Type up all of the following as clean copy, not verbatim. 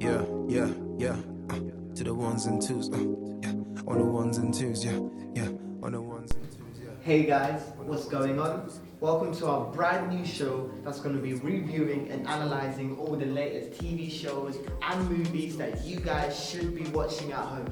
Yeah, yeah, yeah. To the ones and twos. Yeah, on the ones and twos. Yeah, yeah, on the ones and twos. Yeah. Hey guys, what's going on? Welcome to our brand new show that's going to be reviewing and analysing all the latest TV shows and movies that you guys should be watching at home.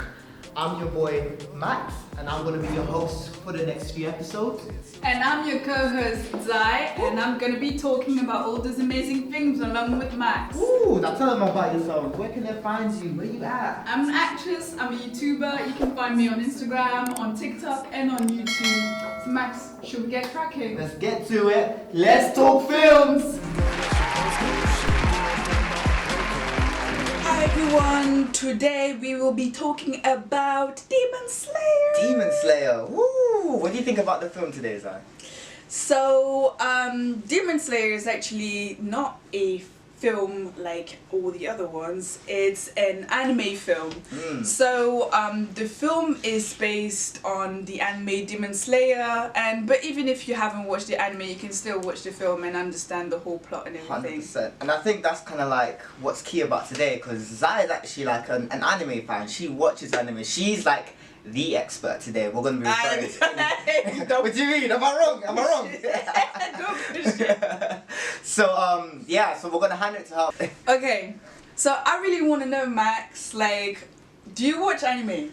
I'm your boy Max, and I'm going to be your host for the next few episodes. And I'm your co-host Zai, and I'm going to be talking about all those amazing things along with Max. Ooh, now tell them about yourself. Where can they find you? Where you at? I'm an actress, I'm a YouTuber. You can find me on Instagram, on TikTok, and on YouTube. So Max, should we get cracking? Let's get to it. Let's talk films! Hi everyone, today we will be talking about Demon Slayer. Demon Slayer. Woo! What do you think about the film today, Zai? So, Demon Slayer is actually not a film like all the other ones. It's an anime film. So the film is based on the anime Demon Slayer, but even if you haven't watched the anime, you can still watch the film and understand the whole plot and everything. 100%. And I think that's kind of like what's key about today, because Zai is actually like an anime fan. She watches anime. She's like the expert today. We're going to be referring to... What do you mean? Am I wrong? Am I wrong? Don't push it. So, yeah, so we're going to hand it to her. Okay, so I really want to know, Max, like, do you watch anime?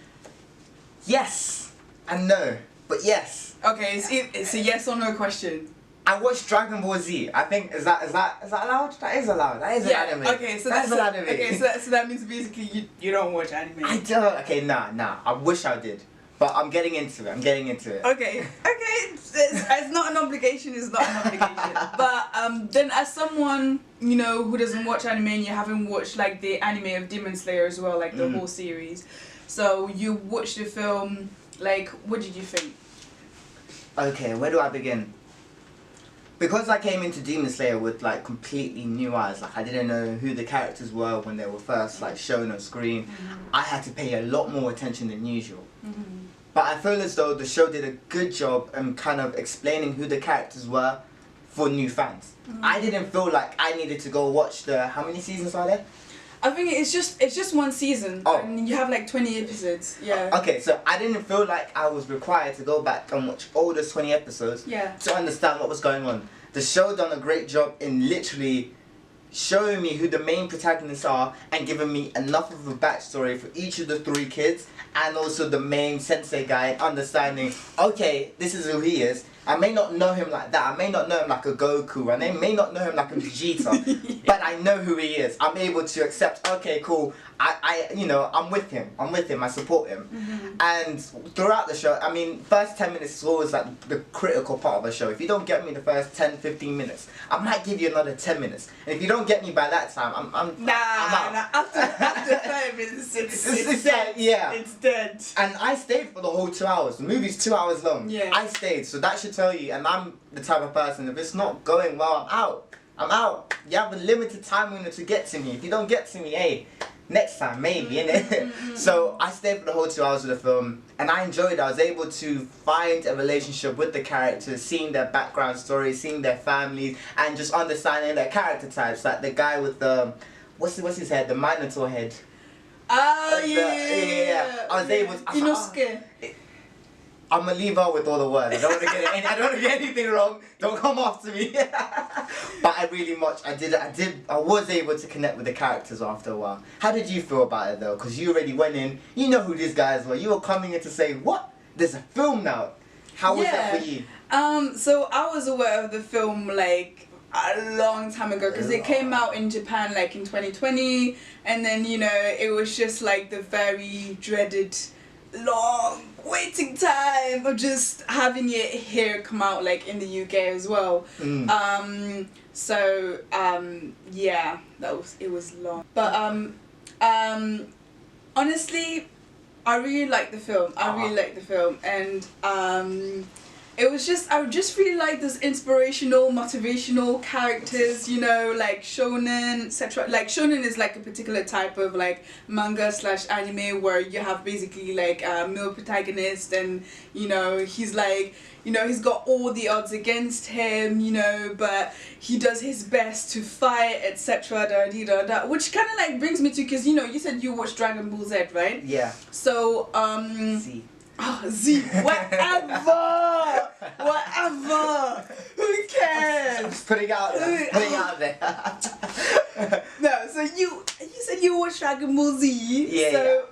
Yes and no, but yes. Okay, it's a yes or no question. I watched Dragon Ball Z. I think, is that allowed? That is allowed. That is an anime. Okay, so that's an anime. Okay, so that means basically you don't watch anime. I don't. Okay, nah. I wish I did. But I'm getting into it. Okay. It's not an obligation. It's not an obligation. But then, as someone who doesn't watch anime, and you haven't watched like the anime of Demon Slayer as well, like the whole series, so you watched the film. Like, what did you think? Okay, where do I begin? Because I came into Demon Slayer with like completely new eyes, like I didn't know who the characters were when they were first like shown on screen. I had to pay a lot more attention than usual. But I feel as though the show did a good job in kind of explaining who the characters were for new fans. I didn't feel like I needed to go watch how many seasons are there? I think it's just one season, and you have like 20 episodes. Yeah. Okay, so I didn't feel like I was required to go back and watch all those 20 episodes to understand what was going on. The show done a great job in literally showing me who the main protagonists are and giving me enough of a backstory for each of the three kids, and also the main sensei guy, understanding, okay, this is who he is. I may not know him like that. I may not know him like a Goku. I may not know him like a Vegeta. But I know who he is. I'm able to accept, okay, cool. I'm with him. I support him. And throughout the show, I mean, first 10 minutes is always like the critical part of a show. If you don't get me the first 10, 15 minutes, I might give you another 10 minutes. And if you don't get me by that time, I'm out. Nah. After 5 minutes, it's dead. Yeah. It's dead. And I stayed for the whole 2 hours. The movie's 2 hours long. Yeah. I stayed, so that should tell you. And I'm the type of person, if it's not going well, I'm out. You have a limited time window to get to me. If you don't get to me, hey, next time, maybe, innit? So I stayed for the whole 2 hours of the film, and I enjoyed it. I was able to find a relationship with the characters, seeing their background stories, seeing their families, and just understanding their character types. Like the guy with the, what's his head? The Minotaur head. Oh, yeah. I was able to... Inosuke. I'm gonna leave out with all the words. I don't want to get anything wrong. Don't come after me. But I was able to connect with the characters after a while. How did you feel about it though? Because you already went in. You know who these guys were. You were coming in to say, what? There's a film now. How was that for you? So I was aware of the film like a long time ago, because it came out in Japan like in 2020, and then it was just like the very dreaded long waiting time of just having it here come out like in the UK as well. Yeah, it was long, but honestly I really like the film. And it was just, I just really like those inspirational, motivational characters, you know, like shonen, etc. Like shonen is like a particular type of like manga / anime where you have basically like a male protagonist, and you know he's like, you know, he's got all the odds against him, you know, but he does his best to fight, etc. Which kind of like brings me to, because you know you said you watched Dragon Ball Z, right? Yeah. So Z. Oh, Z, whatever, whatever. Who cares? Just putting it out there. Putting it out there. No, so you said you watched Dragon Ball Z. Yeah. So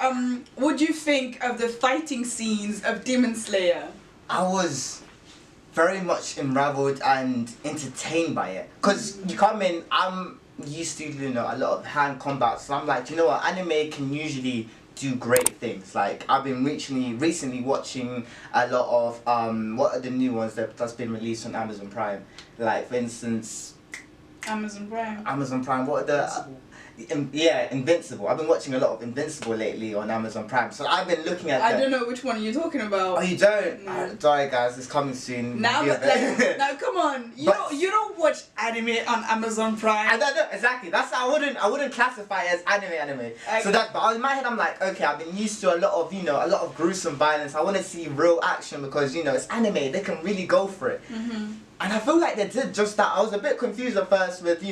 what do you think of the fighting scenes of Demon Slayer? I was very much unraveled and entertained by it. Because you come in, I'm used to, you know, a lot of hand combat, so I'm like, you know what, anime can usually do great things. Like, I've been recently watching a lot of, what are the new ones that's been released on Amazon Prime? Like, for instance... Amazon Prime, what are the... Invincible. I've been watching a lot of Invincible lately on Amazon Prime, so I've been looking at. I don't know which one you're talking about. Oh, you don't? No. Sorry, guys, it's coming soon. Now, now, come on, you don't watch anime on Amazon Prime. I don't know exactly. That's I wouldn't classify it as anime. Okay. So that, but in my head, I'm like, okay, I've been used to a lot of gruesome violence. I want to see real action because you know it's anime. They can really go for it. Mm-hmm. And I feel like they did just that. I was a bit confused at first with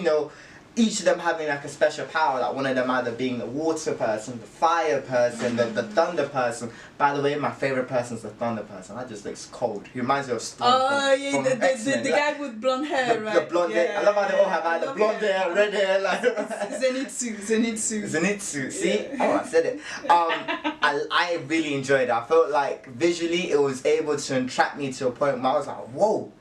each of them having like a special power, like one of them either being the water person, the fire person, the thunder person. By the way, my favourite person is the thunder person. That just looks cold. He reminds me of Storm from the guy with blonde hair, right? The blonde hair. I love how they all have either blonde hair, red hair, like Zenitsu. See? Yeah. Oh, I said it. I really enjoyed it. I felt like visually it was able to entrap me to a point where I was like, whoa,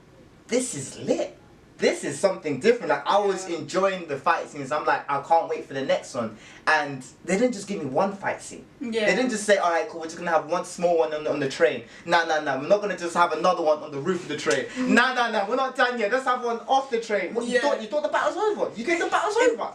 this is lit. This is something different. Like, I was enjoying the fight scenes. I'm like, I can't wait for the next one. And they didn't just give me one fight scene. Yeah. They didn't just say, all right, cool, we're just going to have one small one on the train. No. We're not going to just have another one on the roof of the train. No. We're not done yet. Let's have one off the train. What, you thought the battle's over? You think the battle's over?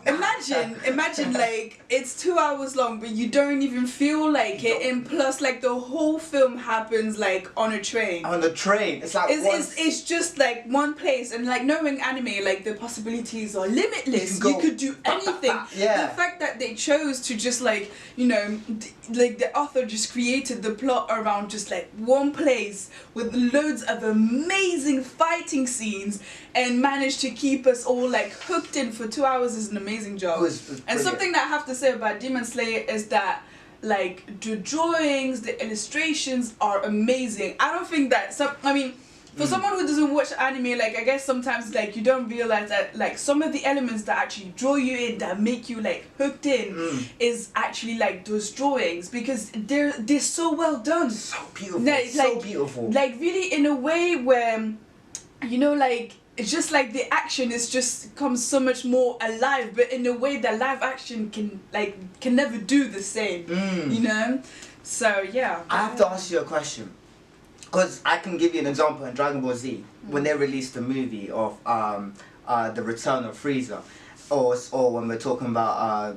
Imagine, like, it's 2 hours long, but you don't even feel like it. And plus, like, the whole film happens, like, on a train. On the train. It's like it's just, like, one place. And, like, knowing anime, like, the possibilities are limitless. You could do anything. Yeah. The fact that they chose to just, like, you know, like, the author just created the plot around just, like, one place with loads of amazing fighting scenes and managed to keep us all, like, hooked in for 2 hours is an amazing job. It was and something that I have to say about Demon Slayer is that, like, the drawings, the illustrations are amazing. I don't think that for someone who doesn't watch anime, like, I guess sometimes, like, you don't realize that, like, some of the elements that actually draw you in, that make you, like, hooked in, is actually, like, those drawings, because they're so well done. So beautiful. Beautiful. Like, really in a way where, you know, like, it's just like the action is just comes so much more alive, but in a way that live action can never do the same, you know? So, yeah. I have to ask you a question. Because I can give you an example in Dragon Ball Z, when they released the movie of the Return of Frieza, or when we're talking about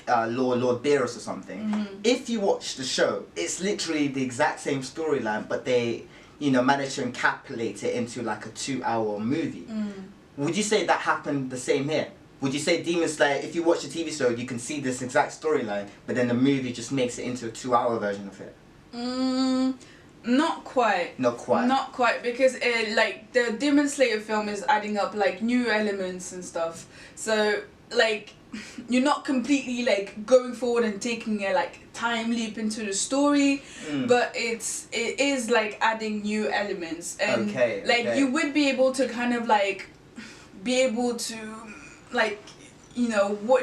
Lord Beerus or something. If you watch the show, it's literally the exact same storyline, but they, managed to encapsulate it into like a 2-hour movie. Would you say that happened the same here? Would you say Demon Slayer, if you watch the TV show, you can see this exact storyline, but then the movie just makes it into a 2-hour version of it? Not quite, because like the Demon Slayer film is adding up like new elements and stuff, so like you're not completely like going forward and taking a like time leap into the story, but it is like adding new elements, and you would be able to kind of like watch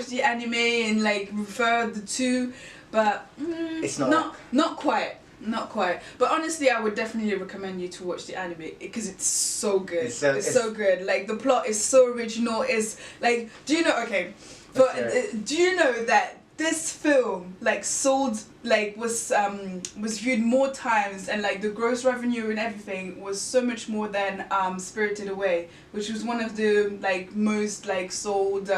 the anime and like refer the two, but it's not quite. But honestly, I would definitely recommend you to watch the anime because it's so good. It's so good. Like, the plot is so original. It's like, do you know that this film like sold like was viewed more times, and like the gross revenue and everything was so much more than Spirited Away, which was one of the like most like sold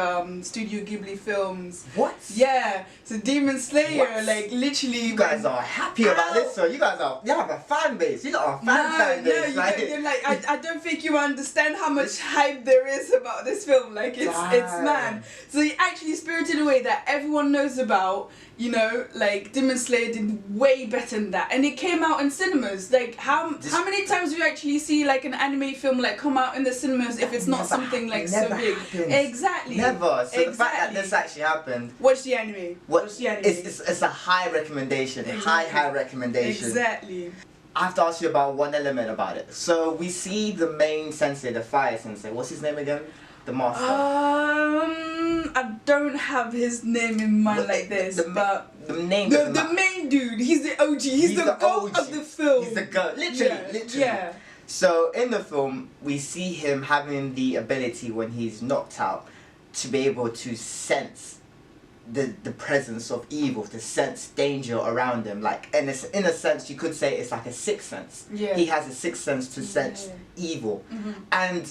Studio Ghibli films. What? Yeah, so Demon Slayer, What? like literally. You guys are happy about this, so you guys are, you have a fan base. You got a fan base. No, you're like I don't think you understand how much hype there is about this film. Like it's man. So actually Spirited Away that everyone knows about, you know, like Demon Slayer did way better than that, and it came out in cinemas. Like how many times do you actually see like an anime film like come out in the cinemas if it's not something like so big? Happens. Exactly. Never. So the fact that this actually happened. Watch the anime. Watch the anime. It's a high recommendation. Exactly. High recommendation. Exactly. I have to ask you about one element about it. So we see the main sensei, the fire sensei. What's his name again? The master. I don't have his name in mind like this, but the name. The main dude. He's the OG. He's the GOAT of the film. He's the GOAT. Literally. Yeah. So in the film, we see him having the ability when he's knocked out to be able to sense the presence of evil, to sense danger around him. Like, and it's, in a sense, you could say it's like a sixth sense. Yeah. He has a sixth sense to sense evil. And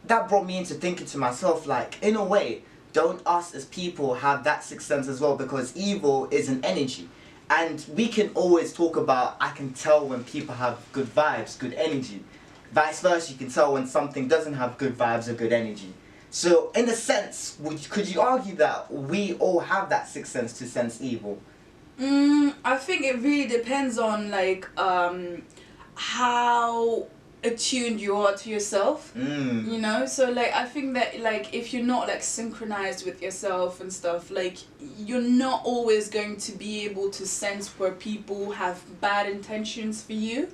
that brought me into thinking to myself, like, in a way, don't us as people have that sixth sense as well? Because evil is an energy. And we can always talk about, I can tell when people have good vibes, good energy. Vice versa, you can tell when something doesn't have good vibes or good energy. So, in a sense, could you argue that we all have that sixth sense to sense evil? I think it really depends on, like, how attuned you are to yourself, you know? So, like, I think that, like, if you're not, like, synchronized with yourself and stuff, like, you're not always going to be able to sense where people have bad intentions for you,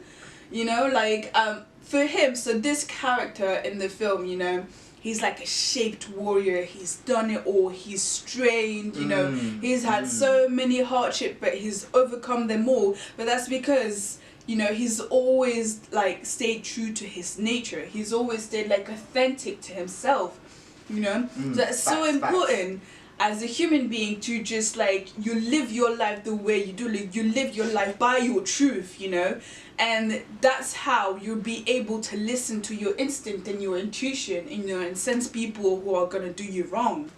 you know? Like, for him, so this character in the film, you know, he's like a shaped warrior. He's done it all. He's strained, you know. He's had so many hardships, but he's overcome them all. But that's because, you know, he's always like stayed true to his nature. He's always stayed like authentic to himself, you know. So that's so important as a human being to just like, you live your life the way you do. Like, you live your life by your truth, you know. And that's how you'll be able to listen to your instinct and your intuition, you know, and sense people who are gonna do you wrong.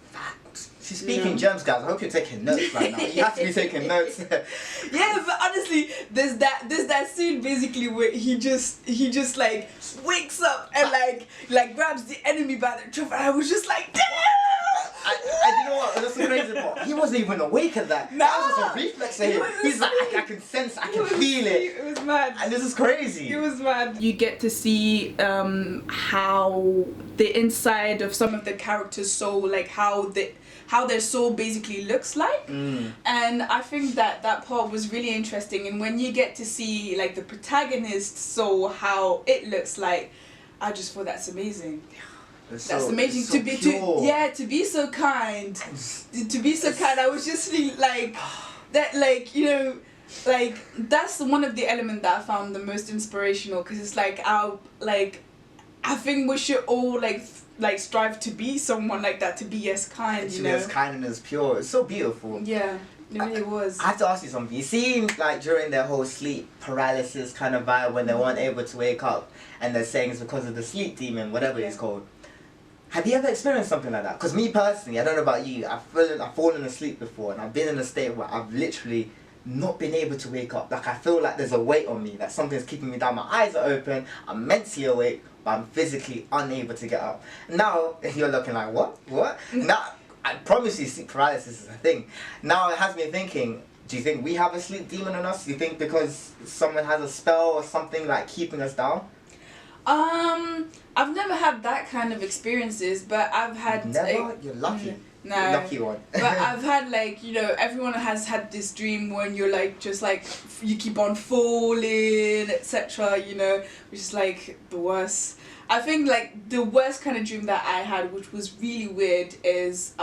She's speaking gems, guys. I hope you're taking notes right now. You have to be taking notes. Yeah, but honestly, there's that scene basically where he just like wakes up and like grabs the enemy by the throat, and I was just like, damn! You know what? That's the crazy part. He wasn't even awake at that. That was just a reflex of him. He's like, I can sense, I can feel it. It was mad. And this is crazy. It was mad. You get to see how the inside of some of the characters' soul, like how their soul basically looks like. And I think that part was really interesting. And when you get to see like the protagonist's soul, how it looks like, I just thought that's amazing. That's amazing to be to be so kind, to be so kind. I was just like that, like, you know, like that's one of the elements that I found the most inspirational, because it's like I think we should all like strive to be someone like that, to be as kind, you know, as kind and as pure. It's so beautiful. Yeah. It really was. I have to ask you something. You see, like during their whole sleep paralysis kind of vibe, when they weren't able to wake up, and they're saying it's because of the sleep demon, whatever it's called. Have you ever experienced something like that? Because me personally, I don't know about you, I've fallen asleep before, and I've been in a state where I've literally not been able to wake up. Like, I feel like there's a weight on me, that something's keeping me down. My eyes are open, I'm mentally awake, but I'm physically unable to get up. Now, you're looking like, what? Now, I promise you, sleep paralysis is a thing. Now, it has me thinking, do you think we have a sleep demon on us? Do you think because someone has a spell or something like keeping us down? I've never had that kind of experiences, but I've had... Never? You're lucky. No. You're lucky one. But I've had, like, you know, everyone has had this dream when you're like, just like, you keep on falling, etc., you know, which is like the worst. I think like the worst kind of dream that I had, which was really weird, is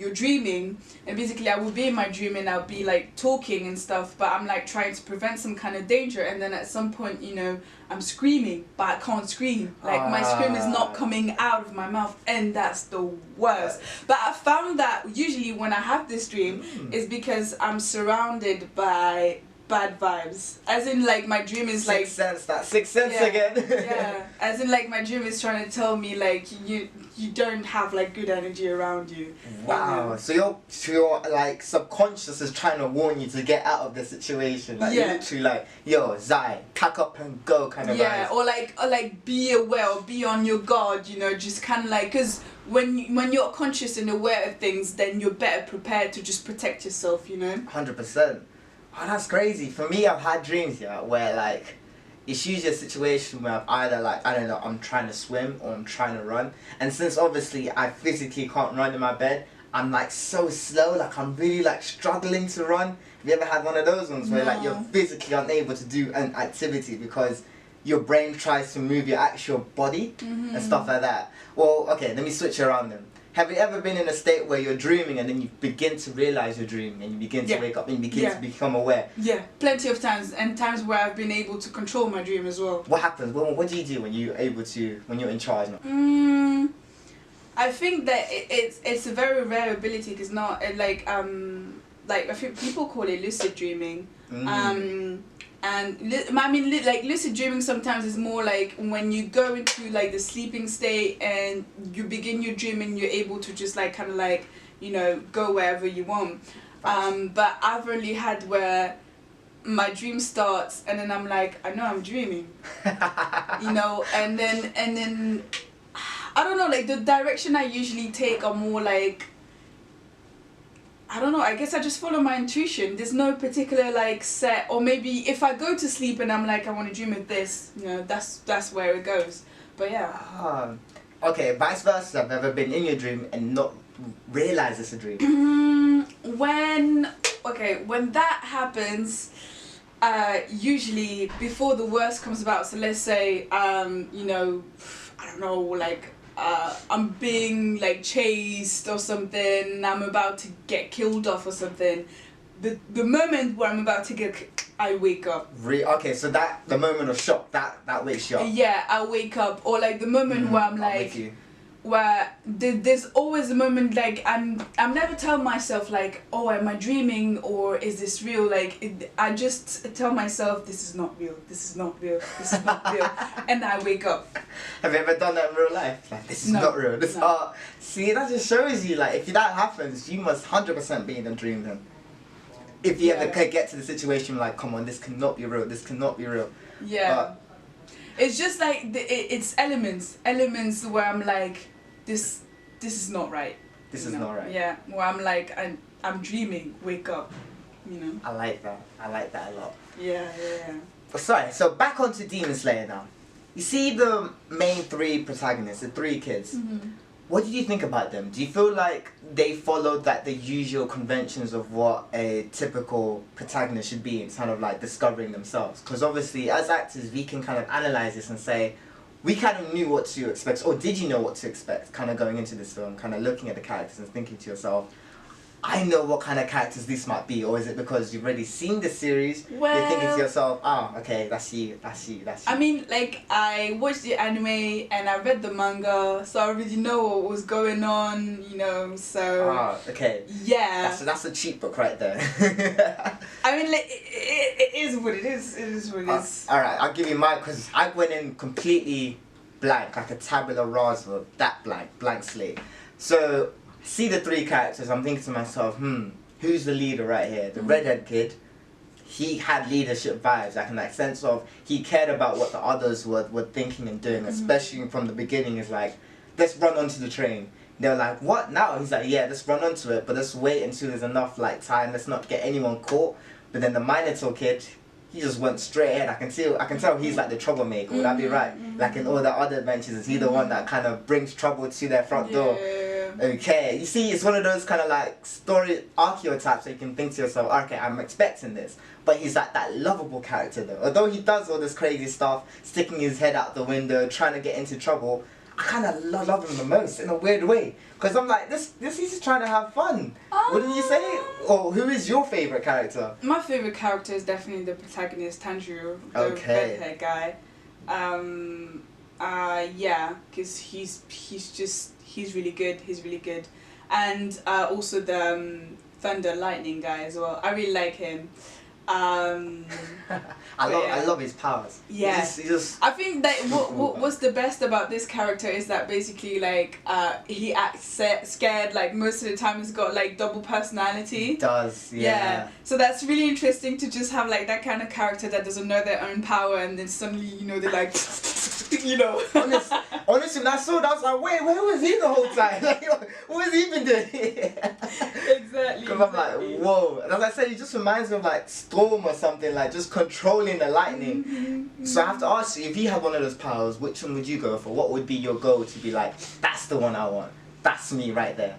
you're dreaming, and basically I would be in my dream and I'll be like talking and stuff, but I'm like trying to prevent some kind of danger, and then at some point, you know, I'm screaming, but I can't scream. Like my scream is not coming out of my mouth, and that's the worst. But I found that usually when I have this dream, is because I'm surrounded by bad vibes. As in, like, my dream is like Sixth sense again. Yeah. As in, like, my dream is trying to tell me, like, you don't have like good energy around you. Wow. So your like subconscious is trying to warn you to get out of the situation. Like you're literally like, yo, Zai, pack up and go kind of vibes. Or like be aware, or be on your guard, you know, just kind of like, because when you're conscious and aware of things, then you're better prepared to just protect yourself, you know. 100%. Oh, that's crazy. For me, I've had dreams, where like, it's usually a situation where I've either like, I don't know, I'm trying to swim or I'm trying to run. And since obviously I physically can't run in my bed, I'm like so slow, like I'm really like struggling to run. Have you ever had one of those ones where like you're physically unable to do an activity because your brain tries to move your actual body and stuff like that? Well, okay, let me switch around then. Have you ever been in a state where you're dreaming and then you begin to realize you're dreaming and you begin to wake up and you begin to become aware? Yeah, plenty of times, and times where I've been able to control my dream as well. What happens? What do you do when you're able to, when you're in charge now? I think that it's a very rare ability, because not like I think people call it lucid dreaming. And I mean, like, lucid dreaming sometimes is more like when you go into like the sleeping state and you begin your dream and you're able to just like kind of like, you know, go wherever you want. But I've only had where my dream starts and then I'm like, I know I'm dreaming, you know, and then I don't know, like the direction I usually take are more like, I don't know, I guess I just follow my intuition. There's no particular like set, or maybe if I go to sleep and I'm like, I want to dream of this, you know, that's where it goes. But yeah. Okay, vice versa. I've ever been in your dream and not realize it's a dream. When that happens, usually before the worst comes about, so let's say, you know, I don't know, like, I'm being like chased or something, I'm about to get killed off or something. The moment where I'm about to I wake up. Okay, so the moment of shock, that wakes you up. Yeah, I wake up, or like the moment where I'm like, where there's always a moment like I'm never telling myself like, oh, am I dreaming or is this real? Like I just tell myself, this is not real, this is not real, this is not real, and I wake up. Have you ever done that in real life? Like, this is not real. This see, that just shows you, like, if that happens, you must 100% be in a dream then. If you ever could get to the situation like, come on, this cannot be real, this cannot be real. Yeah. It's just like it's elements where I'm like, this is not right. This is not right. Yeah, where I'm like, I'm dreaming, wake up, you know. I like that a lot. Yeah. Sorry, so back onto Demon Slayer now. You see the main three protagonists, the three kids. What did you think about them? Do you feel like they followed like the usual conventions of what a typical protagonist should be in kind of like discovering themselves? Because obviously as actors we can kind of analyze this and say, we kind of knew what to expect, or did you know what to expect kind of going into this film, kind of looking at the characters and thinking to yourself, I know what kind of characters this might be? Or is it because you've already seen the series, you're thinking to yourself, okay, that's you. I mean, like, I watched the anime and I read the manga, so I already know what was going on, you know, so... okay. Yeah. That's a cheap book right there. I mean, like, it is what it is. It is what it is. Alright, I'll give you mine, because I went in completely blank, like a tabula rasa, that blank slate. So... see the three characters, I'm thinking to myself, who's the leader right here? The redhead kid, he had leadership vibes, like in that sense of he cared about what the others were thinking and doing, especially from the beginning. Is like, let's run onto the train. They're like, what now? He's like, yeah, let's run onto it, but let's wait until there's enough like time, let's not get anyone caught. But then the Minotaur kid, he just went straight ahead. I can tell he's like the troublemaker, would that be right? Like in all the other adventures, is he the one that kind of brings trouble to their front door? Okay, you see, it's one of those kind of like story archetypes that you can think to yourself, okay, I'm expecting this. But he's like that lovable character though. Although he does all this crazy stuff, sticking his head out the window, trying to get into trouble, I kind of love him the most in a weird way. Because I'm like, this he's just trying to have fun. Wouldn't you say? Or who is your favourite character? My favourite character is definitely the protagonist, Tanjiro, the red-haired guy. Yeah, because he's really good. He's really good. And also the Thunder Lightning guy as well. I really like him. I love his powers. Yeah. He just I think that what's the best about this character is that basically like he acts scared like most of the time. He's got like double personality. He does. Yeah. So that's really interesting to just have like that kind of character that doesn't know their own power and then suddenly they're like Honestly, when I saw that, I was like, wait, where was he the whole time? Like, what has he been doing? Exactly. Because I'm like, whoa. And as I said, he just reminds me of like Storm or something, like just controlling the lightning. So I have to ask you, if you had one of those powers, which one would you go for? What would be your goal to be like, that's the one I want. That's me right there.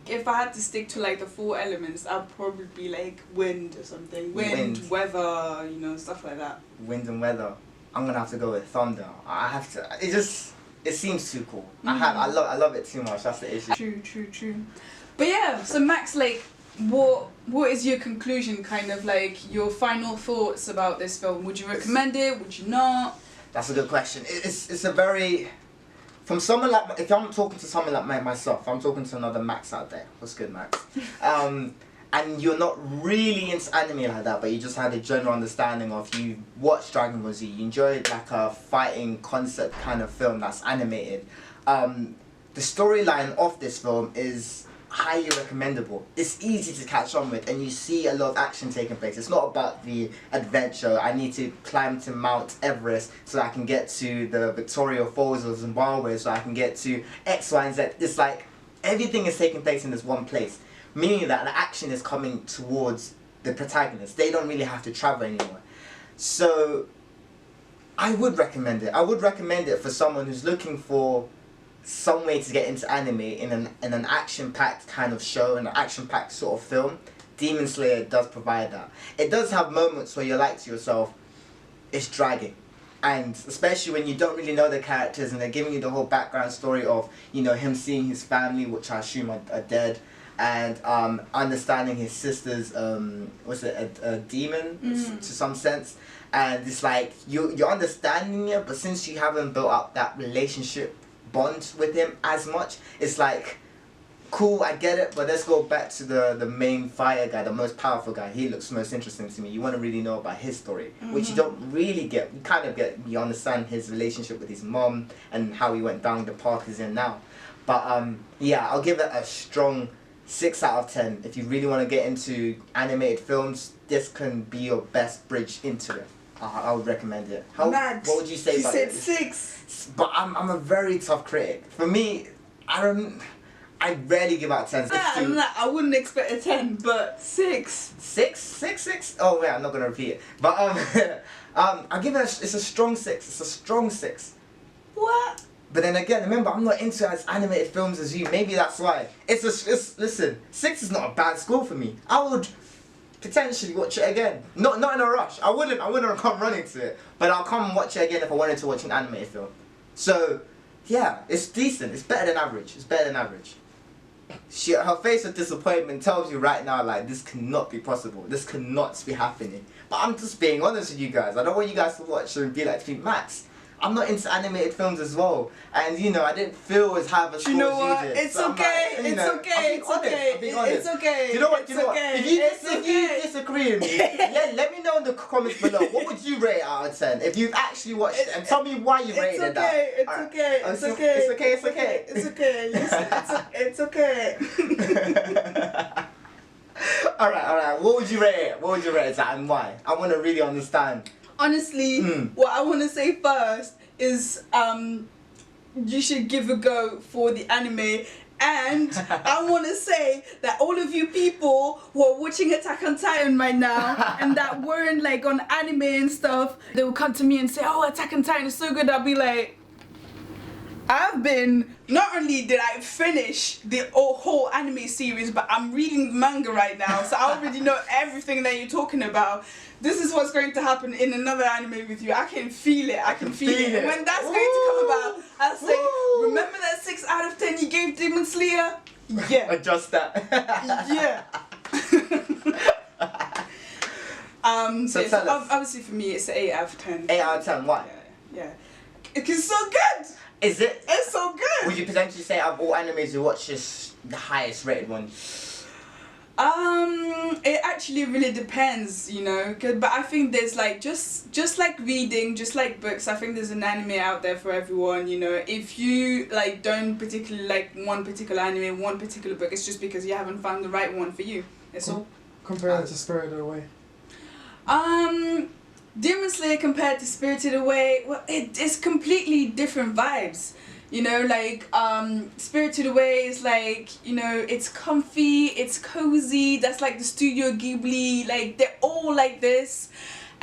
If I had to stick to like the 4 elements, I'd probably be like wind or something. Wind, weather, stuff like that. Wind and weather. I'm gonna have to go with thunder. I have to. It seems too cool. I love it too much. That's the issue. True. But yeah, so Max, like, what is your conclusion? Kind of like your final thoughts about this film. Would you recommend it? Would you not? That's a good question. It's a very from someone like if I'm talking to someone like myself, I'm talking to another Max out there. What's good, Max? And you're not really into anime like that, but you just had a general understanding of you watched Dragon Ball Z, you enjoyed like a fighting concept kind of film that's animated. The storyline of this film is highly recommendable. It's easy to catch on with and you see a lot of action taking place. It's not about the adventure, I need to climb to Mount Everest so I can get to the Victoria Falls of Zimbabwe so I can get to X, Y, and Z. It's like everything is taking place in this one place. Meaning that the action is coming towards the protagonist. They don't really have to travel anymore. So, I would recommend it. I would recommend it for someone who's looking for some way to get into anime in an action-packed kind of show, an action-packed sort of film. Demon Slayer does provide that. It does have moments where you're like to yourself, it's dragging. And especially when you don't really know the characters and they're giving you the whole background story of, him seeing his family, which I assume are dead, and understanding his sister's a demon to some sense, and it's like you're understanding it, but since you haven't built up that relationship bond with him as much, it's like cool, I get it, but let's go back to the main fire guy, the most powerful guy. He looks most interesting to me. You want to really know about his story, which you don't really get. You kind of get, you understand his relationship with his mom and how he went down the path he's in now. But yeah, I'll give it a strong 6 out of 10. If you really want to get into animated films, this can be your best bridge into it. I would recommend it. Max, what would you say about it? You said 6. But I'm a very tough critic. For me, I rarely give out 10s. I wouldn't expect a 10, but 6. 6? Oh wait, I'm not gonna repeat it. But I'll give it it's a strong 6. It's a strong 6. What? But then again, remember, I'm not into as animated films as you. Maybe that's why. Listen, 6 is not a bad score for me. I would potentially watch it again. Not in a rush. I wouldn't come running to it. But I'll come and watch it again if I wanted to watch an animated film. So, yeah, it's decent. It's better than average. Her face of disappointment tells you right now, like, this cannot be possible. This cannot be happening. But I'm just being honest with you guys. I don't want you guys to watch and be like, Max, I'm not into animated films as well, and I didn't feel as high of a score as you did. It's okay. It's okay. You know what? If you disagree with me, let me know in the comments below. What would you rate it out of 10 if you've actually watched it, and tell me why you rated it that. It's okay. All right. What would you rate it at, and why? I want to really understand. Honestly, what I want to say first is you should give a go for the anime, and I want to say that all of you people who are watching Attack on Titan right now and that weren't like on anime and stuff, they will come to me and say, oh, Attack on Titan is so good. I'll be like, Not only did I finish the whole anime series, but I'm reading the manga right now, so I already know everything that you're talking about. This is what's going to happen in another anime with you. I can feel it. I can feel it. And when that's going to come about, I'll say, remember that 6 out of 10 you gave Demon Slayer? Yeah. Adjust that. Yeah. So obviously for me, it's an 8 out of 10. 8 out of 10, why? Yeah. It's so good! Is it? It's so good! Would you potentially say out of all animes you watch, is the highest rated one? It actually really depends, you know, but I think there's like, just like reading, just like books, I think there's an anime out there for everyone, you know. If you like don't particularly like one particular anime, one particular book, it's just because you haven't found the right one for you. It's all. Compare it to Spirited Away. Demon Slayer compared to Spirited Away, well, it's completely different vibes. You know, like, Spirited Away is like, you know, it's comfy, it's cozy, that's like the Studio Ghibli, like, they're all like this.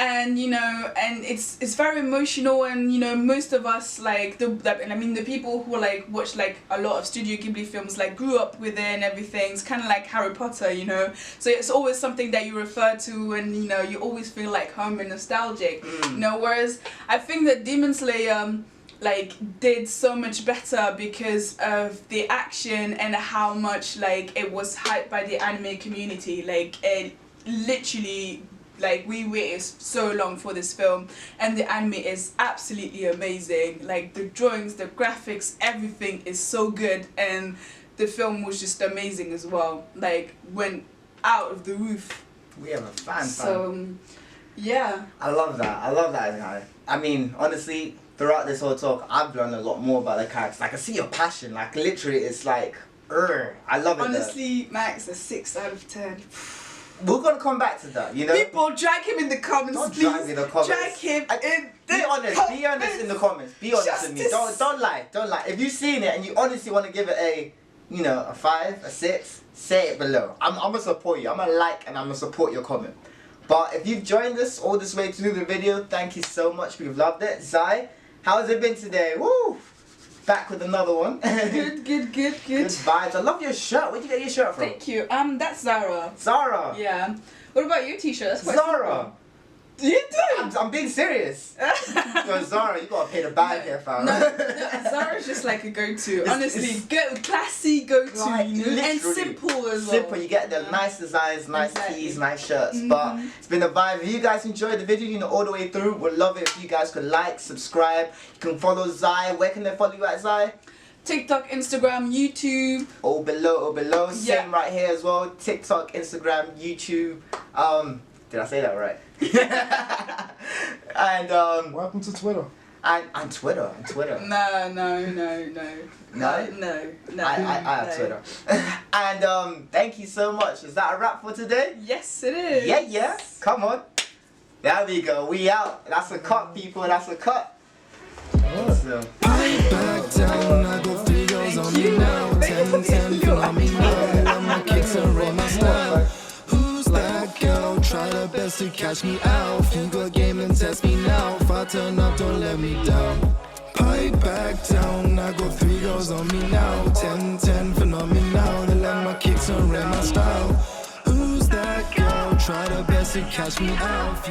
And, you know, and it's very emotional, and, you know, most of us, like, the people who, like, watch, like, a lot of Studio Ghibli films, like, grew up with it and everything. It's kind of like Harry Potter, you know. So it's always something that you refer to, and, you know, you always feel, like, home and nostalgic. You know, whereas I think that Demon Slayer, like, did so much better because of the action and how much, like, it was hyped by the anime community. Like, it literally, like, we waited so long for this film, and the anime is absolutely amazing. Like, the drawings, the graphics, everything is so good, and the film was just amazing as well. Like, went out of the roof. We have a fan. So, yeah. I love that guy. I mean, honestly, throughout this whole talk, I've learned a lot more about the characters. Like, I see your passion. Like, literally, it's like, I love it. Honestly, Max, a 6 out of 10. We're gonna come back to that, you know. People, drag him in the comments, Don't please. drag me in the comments. Drag him in the Be honest in the comments. Be honest with me. Don't lie. If you've seen it and you honestly want to give it a, you know, a 5, a 6, say it below. I'm gonna support you. I'm gonna like and I'm gonna support your comment. But if you've joined us all this way through the video, thank you so much. We've loved it. Zai, how has it been today? Woo! Back with another one. Good. Good vibes. I love your shirt. Where'd you get your shirt from? Thank you. That's Zara. Zara. Yeah. What about your t-shirt? That's quite Zara. simple. You do? I'm being serious. Yo, Zara, you gotta pay the bag here, fam. No, Zara's just like a go-to. Honestly, classy go-to, like, you know? And simple as well. Simple, you get the nice designs, nice tees, nice shirts. But it's been a vibe. If you guys enjoyed the video, you know, all the way through, we'd love it if you guys could like, subscribe. You can follow Zai. Where can they follow you at, Zai? TikTok, Instagram, YouTube. All below. Yeah. Same right here as well. TikTok, Instagram, YouTube. Did I say that right? And Welcome to Twitter. And Twitter. No. I have Twitter. And thank you so much. Is that a wrap for today? Yes, it is. Yeah. Come on. There we go. We out. That's a cut, people. That's a cut. So. I back down, I go 3 girls on me now. 10, feel on me now. And my kicks and roll my style. Who's that girl? Try the best to catch me out. Finger game and test me now. If I turn up, don't let me down. Pipe back down, I go 3 girls on me now. 10, phenomenal. They like my kicks and rap my style. Who's that girl? Try the best to catch me out.